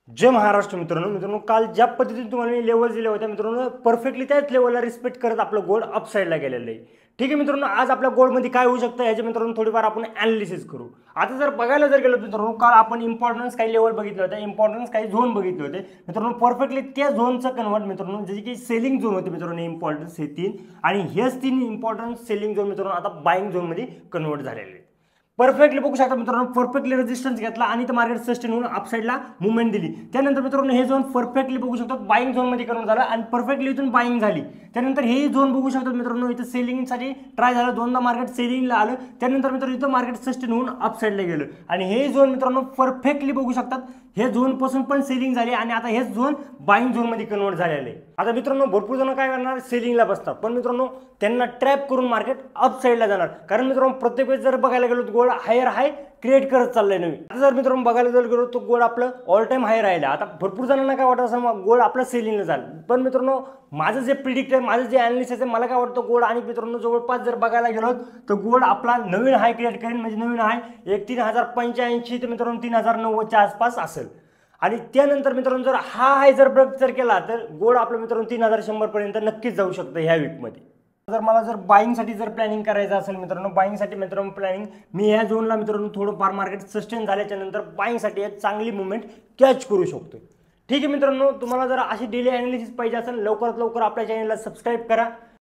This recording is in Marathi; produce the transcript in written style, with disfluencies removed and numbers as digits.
जय महाराष्ट्र मित्रांनो काल ज्या पद्धतीने तुम्हाला मी लेवल दिले होते मित्रांनो परफेक्टली त्याच लेवलला रिस्पेक्ट करत आपलं गोल्ड अप साईडला गेलेलं आहे। ठीक आहे मित्रांनो, आज आपल्या गोल्डमध्ये काय होऊ शकतं याचे मित्रांनो थोडीफार आपण ॲनालिसिस करू। आता जर बघायला जर गेलो मित्रांनो, काल आपण इम्पॉर्टन्स काही लेवल बघितले होते, इम्पॉर्टन्स काही झोन बघितले होते मित्रांनो। परफेक्टली त्या झोनचं कन्वर्ट मित्रांनो, जसे की सेलिंग झोन होते मित्रांनो इम्पॉर्टन्स हे तीन, आणि हेच तीन इम्पॉर्टन्स सेलिंग झोन मित्रांनो आता बाईंग झोनमध्ये कन्वर्ट झालेले आहेत। परफेक्टली बघू शकता मित्रांनो, परफेक्टली रेजिस्टन्स घेतला आणि ते मार्केट सस्टेन होऊन अपसाइडला मुवमेंट दिली। त्यानंतर मित्रांनो हे झोन परफेक्टली बघू शकतो बाईंग झोनमध्ये कन्वर्ट झाला आणि परफेक्टली इथून बाईंग झाली। त्यानंतर हे झोन बघू शकतो मित्रांनो, इथं सेलिंगसाठी ट्राय झालं, दोनदा मार्केट सेलिंगला आलं। त्यानंतर मित्रांनो इथं मार्केट सस्टेन होऊन अपसाइडला गेलं आणि हे झोन मित्रांनो परफेक्टली बघू शकतात, हे झोन पासून पण सेलिंग झाली आणि आता हे झोन बाईंग झोनमध्ये कन्वर्ट झालेलं आहे। आता मित्रांनो भरपूर जण काय करणार, सेलिंगला बसतात, पण मित्रांनो त्यांना ट्रॅप करून मार्केट अप साईडला जाणार। कारण मित्रांनो प्रत्येक वेळेस जर बघायला गेलो तर गोल्ड हायर हाय क्रिएट करत चाललंय नवीन। आता जर मित्रांनो बघायला जर गेलो तर गोल्ड आपलं ऑल टाइम हाय राहिला। आता भरपूर जणांना काय वाटतं असं गोल्ड आपलं सेलिंगला जाईल, पण मित्रांनो माझं जे प्रिडिक्ट आहे, माझं जे ॲनालिसिस आहे, मला काय वाटतं गोल्ड आणि मित्रांनो जवळपास जर बघायला गेलो तर गोल्ड आपला नवीन हाय क्रिएट करेल, म्हणजे नवीन हाय 3085 ते मित्रांनो 3090च्या आसपास असेल। आणि त्यानंतर मित्रांनो जर हा हाय जर ब्रेक जर केला तर गोल्ड आपलं मित्रांनो 3100 पर्यंत नक्कीच जाऊ शकतं ह्या वीकमध्ये। जर मला जर बाईंगसाठी जर प्लॅनिंग करायचं असेल मित्रांनो, बाईंगसाठी मित्रांनो प्लॅनिंग मी ह्या झोनला मित्रांनो थोडंफार मार्केट सस्टेन झाल्याच्या नंतर बाईंगसाठी एक चांगली मुवमेंट कॅच करू शकतो। ठीक आहे मित्रांनो, तुम्हाला जर अशी डेली ॲनालिसिस पाहिजे असेल लवकरात लवकर आपल्या चॅनलला सबस्क्राईब करा।